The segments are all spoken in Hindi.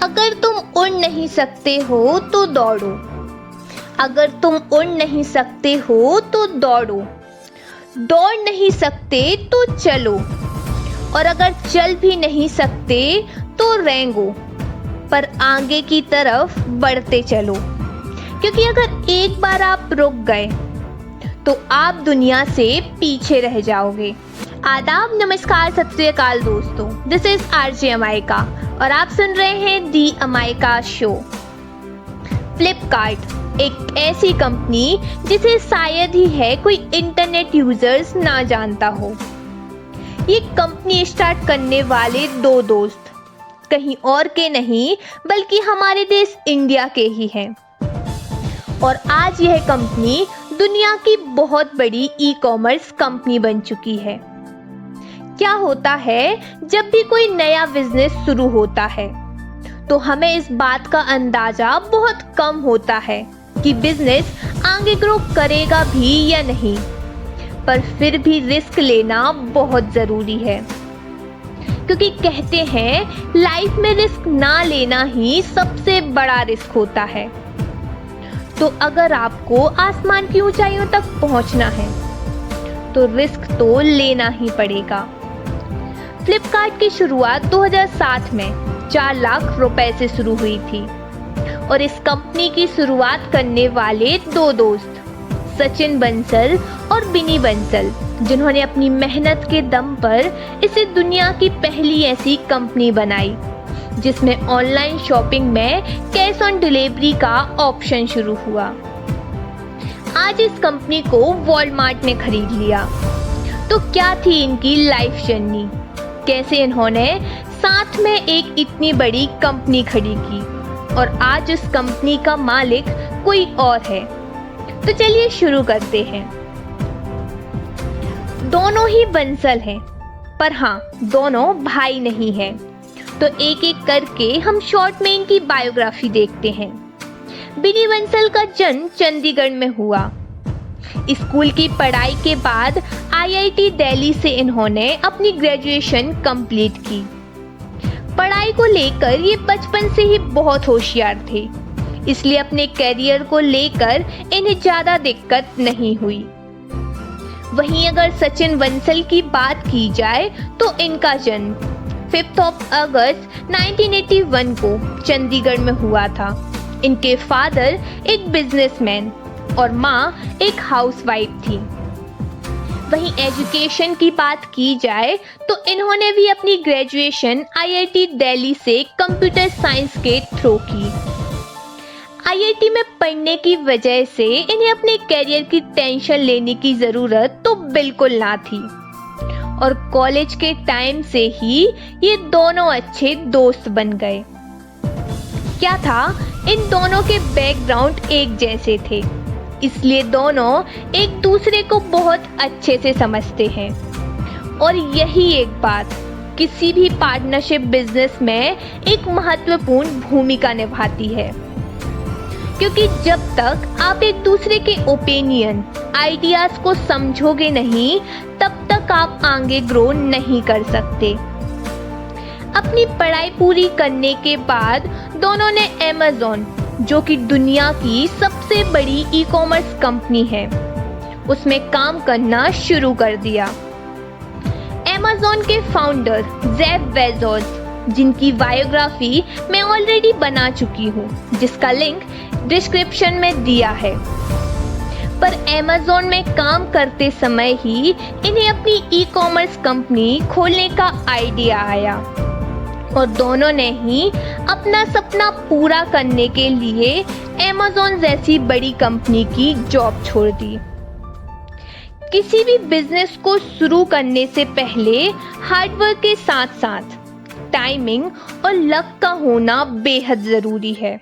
अगर तुम उड़ नहीं सकते हो तो दौड़ो। अगर तुम उड़ नहीं सकते हो तो दौड़ो। दौड़ नहीं सकते तो चलो। और अगर चल भी नहीं सकते तो रेंगो, पर आगे की तरफ बढ़ते चलो। क्योंकि अगर एक बार आप रुक गए तो आप दुनिया से पीछे रह जाओगे। आदाब, नमस्कार, सत श्री अकाल दोस्तों। दिस इज आरजे अमायका और आप सुन रहे हैं दी अमायका शो। फ्लिपकार्ट एक ऐसी कंपनी जिसे शायद ही है कोई इंटरनेट यूजर्स ना जानता हो। ये कंपनी स्टार्ट करने वाले दो दोस्त कहीं और के नहीं बल्कि हमारे देश इंडिया के ही हैं। और आज यह कंपनी दुनिया की बहुत बड़ी ई कॉमर्स कंपनी बन चुकी है। क्या होता है जब भी कोई नया बिजनेस शुरू होता है तो हमें इस बात का अंदाजा बहुत कम होता है कि बिजनेस आगे ग्रो करेगा भी या नहीं, पर फिर भी रिस्क लेना बहुत जरूरी है। क्योंकि कहते हैं लाइफ में रिस्क ना लेना ही सबसे बड़ा रिस्क होता है। तो अगर आपको आसमान की ऊंचाइयों तक पहुंचना है तो रिस्क तो लेना ही पड़ेगा। फ्लिपकार्ट की शुरुआत 2007 में 4 लाख रुपए से शुरू हुई थी और इस कंपनी की शुरुआत करने वाले दो दोस्त सचिन बंसल और बिनी बंसल, जिन्होंने अपनी मेहनत के दम पर इसे दुनिया की पहली ऐसी कंपनी बनाई जिसमें ऑनलाइन शॉपिंग में कैश ऑन डिलीवरी का ऑप्शन शुरू हुआ। आज इस कंपनी को वॉलमार्ट ने खरीद लिया। तो क्या थी इनकी लाइफ जर्नी, कैसे इन्होंने साथ में एक इतनी बड़ी कंपनी खड़ी की और आज उस कंपनी का मालिक कोई और है। तो चलिए शुरू करते हैं। दोनों ही बंसल हैं, पर हाँ, दोनों भाई नहीं हैं। तो एक एक करके हम शॉर्ट में इनकी बायोग्राफी देखते हैं। बिनी बंसल का जन्म चंडीगढ़ में हुआ। स्कूल की पढ़ाई के बाद आईआईटी दिल्ली से इन्होंने अपनी ग्रेजुएशन कंप्लीट की। पढ़ाई को लेकर ये बचपन से ही बहुत होशियार थे, इसलिए अपने करियर को लेकर इन्हें ज्यादा दिक्कत नहीं हुई। वहीं अगर सचिन बंसल की बात की जाए तो इनका जन्म 5 अगस्त 1981 को चंडीगढ़ में हुआ था। इनके फादर एक बिजनेसमैन और माँ एक हाउसवाइफ थी। वहीं एजुकेशन की बात की जाए तो इन्होंने भी अपनी ग्रेजुएशन आईआईटी दिल्ली से कंप्यूटर साइंस के थ्रू की। आईआईटी में पढ़ने की वजह से इन्हें अपने करियर की टेंशन लेने की जरूरत तो बिल्कुल ना थी और कॉलेज के टाइम से ही ये दोनों अच्छे दोस्त बन गए। क्या था, इन दोनों के बैकग्राउंड एक जैसे थे, इसलिए दोनों एक दूसरे को बहुत अच्छे से समझते हैं। और यही एक बात किसी भी पार्टनरशिप बिजनेस में एक महत्वपूर्ण भूमिका निभाती है। क्योंकि जब तक आप एक दूसरे के ओपिनियन, आइडियाज को समझोगे नहीं, तब तक आप आगे ग्रो नहीं कर सकते। अपनी पढ़ाई पूरी करने के बाद दोनों ने Amazon, जो कि दुनिया की सबसे बड़ी ई कॉमर्स कंपनी है, उसमें काम करना शुरू कर दिया। Amazon के फाउंडर जेफ बेजोस, जिनकी बायोग्राफी मैं ऑलरेडी बना चुकी हूँ, जिसका लिंक डिस्क्रिप्शन में दिया है, पर Amazon में काम करते समय ही इन्हें अपनी ई कॉमर्स कंपनी खोलने का आइडिया आया और दोनों ने ही अपना सपना पूरा करने के लिए Amazon जैसी बड़ी कंपनी की जॉब छोड़ दी। किसी भी बिजनेस को शुरू करने से पहले हार्डवर्क के साथ साथ टाइमिंग और लक का होना बेहद जरूरी है।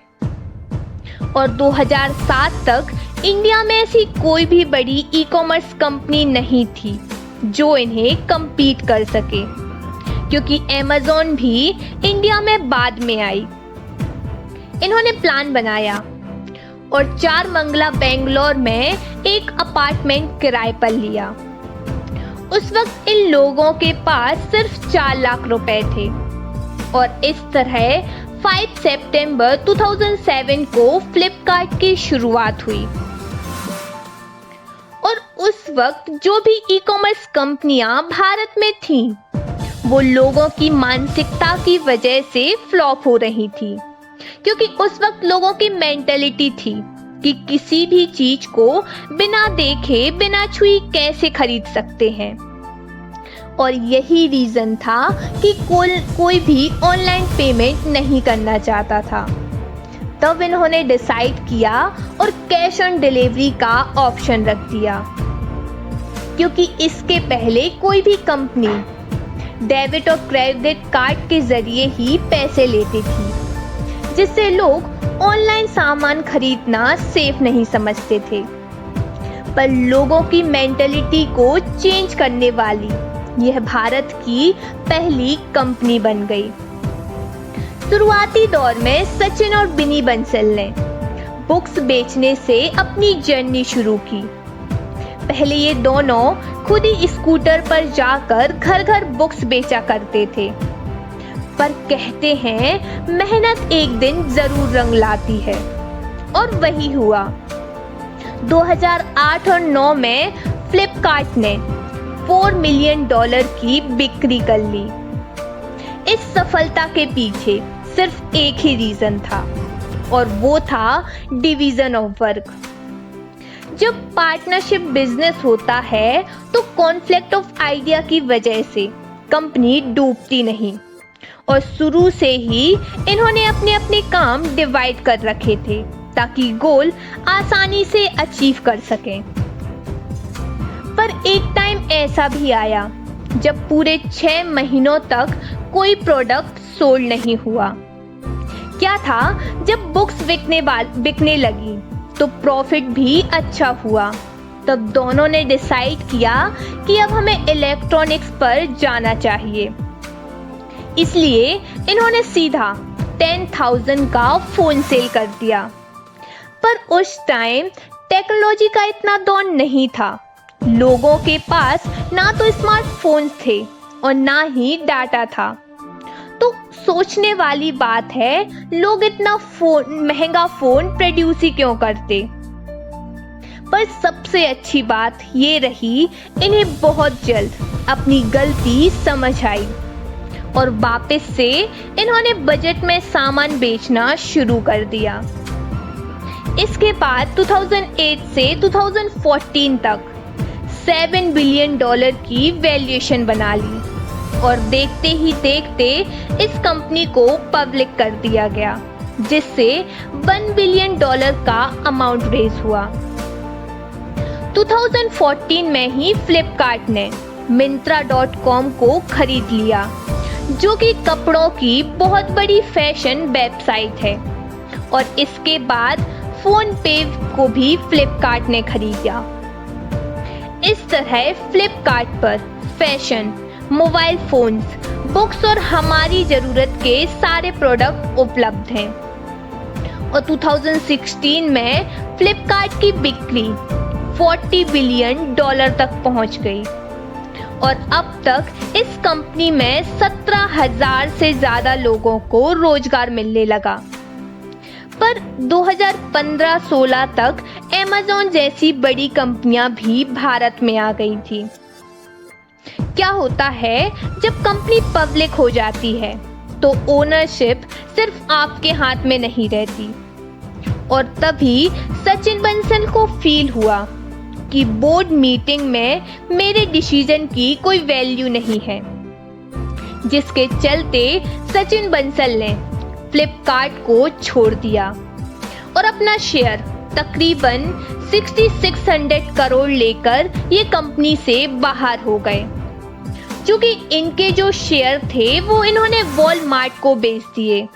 और 2007 तक इंडिया में ऐसी कोई भी बड़ी ई कॉमर्स कंपनी नहीं थी जो इन्हें compete कर सके, क्योंकि Amazon भी इंडिया में बाद में आई। इन्होंने प्लान बनाया और 4 मंगला बेंगलोर में एक अपार्टमेंट किराए पर लिया। उस वक्त इन लोगों के पास सिर्फ 4 लाख रुपए थे और इस तरह 5 सितंबर 2007 को फ्लिपकार्ट की शुरुआत हुई और उस वक्त जो भी ई कॉमर्स कंपनियां भारत में थीं, वो लोगों की मानसिकता की वजह से फ्लॉप हो रही थी, क्योंकि उस वक्त लोगों की मेंटेलिटी थी कि किसी भी चीज को बिना देखे बिना छुई कैसे खरीद सकते हैं। और यही रीजन था कि कोई भी ऑनलाइन पेमेंट नहीं करना चाहता था। तब इन्होंने डिसाइड किया और कैश ऑन डिलीवरी का ऑप्शन रख दिया, क्योंकि इसके पहले कोई भी कंपनी डेबिट और क्रेडिट कार्ड के जरिए ही पैसे लेती थी, जिससे लोग ऑनलाइन सामान खरीदना सेफ नहीं समझते थे। पर लोगों की मेंटेलिटी को चेंज करने वाली यह भारत की पहली कंपनी बन गई। शुरुआती दौर में सचिन और बिनी बंसल ने बुक्स बेचने से अपनी जर्नी शुरू की। पहले ये दोनों खुद ही स्कूटर पर जाकर घर घर बुक्स बेचा करते थे, पर कहते हैं मेहनत एक दिन जरूर रंग लाती है, और वही हुआ। 2008 और 9 में फ्लिपकार्ट ने $4 मिलियन की बिक्री कर ली। इस सफलता के पीछे सिर्फ एक ही रीजन था, और वो था डिवीजन ऑफ वर्क। जब पार्टनरशिप बिजनेस होता है तो कॉन्फ्लिक्ट ऑफ आइडिया की वजह से कंपनी डूबती नहीं, और शुरू से ही इन्होंने अपने अपने काम डिवाइड कर रखे थे ताकि गोल आसानी से अचीव कर सकें। पर एक टाइम ऐसा भी आया जब पूरे 6 महीनों तक कोई प्रोडक्ट सोल्ड नहीं हुआ। क्या था, जब बुक्स बिकने लगी तो प्रॉफिट भी अच्छा हुआ। तब दोनों ने डिसाइड किया कि अब हमें इलेक्ट्रॉनिक्स पर जाना चाहिए। इसलिए इन्होंने सीधा 10,000 का फोन सेल कर दिया। पर उस टाइम टेक्नोलॉजी का इतना दौर नहीं था। लोगों के पास ना तो स्मार्टफोन्स थे और ना ही डाटा था। तो सोचने वाली बात है, लोग इतना महंगा फोन प्रोड्यूस ही क्यों करते। पर सबसे अच्छी बात ये रही, इन्हें बहुत जल्द अपनी गलती समझ आई और वापस से इन्होंने बजट में सामान बेचना शुरू कर दिया। इसके बाद 2008 से 2014 तक $7 बिलियन की वैल्यूएशन बना ली, और देखते ही देखते इस कंपनी को पब्लिक कर दिया गया, जिससे $1 बिलियन का अमाउंट रेज हुआ। 2014 में ही फ्लिपकार्ट ने Myntra.com को खरीद लिया, जो कि कपड़ों की बहुत बड़ी फैशन वेबसाइट है, और इसके बाद फोन पे को भी फ्लिपकार्ट ने खरीदा। इस तरह फ्लिपकार्ट पर फैशन, मोबाइल फोन्स, बुक्स और हमारी जरूरत के सारे प्रोडक्ट उपलब्ध हैं। और 2016 में फ्लिपकार्ट की बिक्री $40 बिलियन तक पहुंच गई, और अब तक इस कंपनी में 17,000 से ज्यादा लोगों को रोजगार मिलने लगा। पर 2015-16 तक अमेज़न जैसी बड़ी कंपनियां भी भारत में आ गई थी। क्या होता है, जब कंपनी पब्लिक हो जाती है तो ओनरशिप सिर्फ आपके हाथ में नहीं रहती, और तभी सचिन बंसल को फील हुआ कि बोर्ड मीटिंग में मेरे डिसीजन की कोई वैल्यू नहीं है, जिसके चलते सचिन बंसल ने फ्लिपकार्ट को छोड़ दिया और अपना शेयर तकरीबन 6600 करोड़ लेकर ये कंपनी से बाहर हो गए। क्योंकि इनके जो शेयर थे वो इन्होंने वॉलमार्ट को बेच दिए,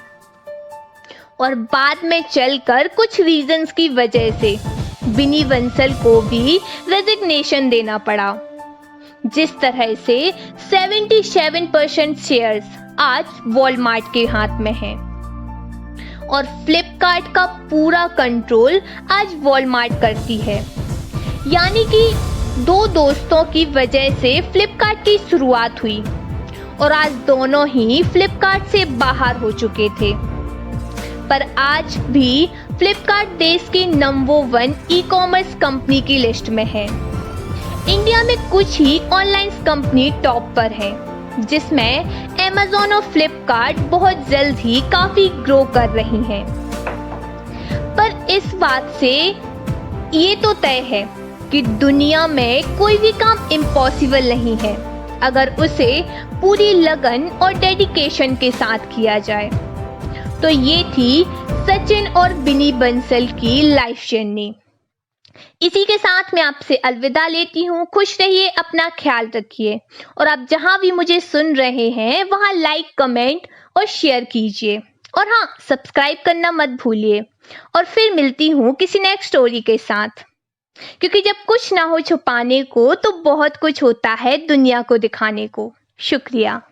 और बाद में चलकर कुछ रीजंस की वजह से बिनी बंसल को भी रेजिग्नेशन देना पड़ा, जिस तरह से 77% शेयर्स आज वॉलमार्ट के हाथ में हैं, और फ्लिपकार्ट का पूरा कंट्रोल आज वॉलमार्ट करती है। यानी कि दो दोस्तों की वजह से फ्लिपकार्ट की शुरुआत हुई, और आज दोनों ही फ्लिपकार्ट से बाहर हो चुके थे। पर आज भी फ्लिपकार्ट देश के नंबर 1 ई-कॉमर्स कंपनी की लिस्ट में है। इंडिया में कुछ ही ऑनलाइन कंपनी टॉप पर है, जिसमें Amazon और फ्लिपकार्ट बहुत जल्द ही काफी ग्रो कर रही हैं। पर इस बात से ये तो तय है कि दुनिया में कोई भी काम इम्पॉसिबल नहीं है, अगर उसे पूरी लगन और डेडिकेशन के साथ किया जाए। तो ये थी सचिन और बिनी बंसल की लाइफ जर्नी। इसी के साथ मैं आपसे अलविदा लेती हूँ। खुश रहिए, अपना ख्याल रखिए और आप जहां भी मुझे सुन रहे हैं वहां लाइक, कमेंट और शेयर कीजिए। और हाँ, सब्सक्राइब करना मत भूलिए। और फिर मिलती हूँ किसी नेक्स्ट स्टोरी के साथ, क्योंकि जब कुछ ना हो छुपाने को तो बहुत कुछ होता है दुनिया को दिखाने को। शुक्रिया।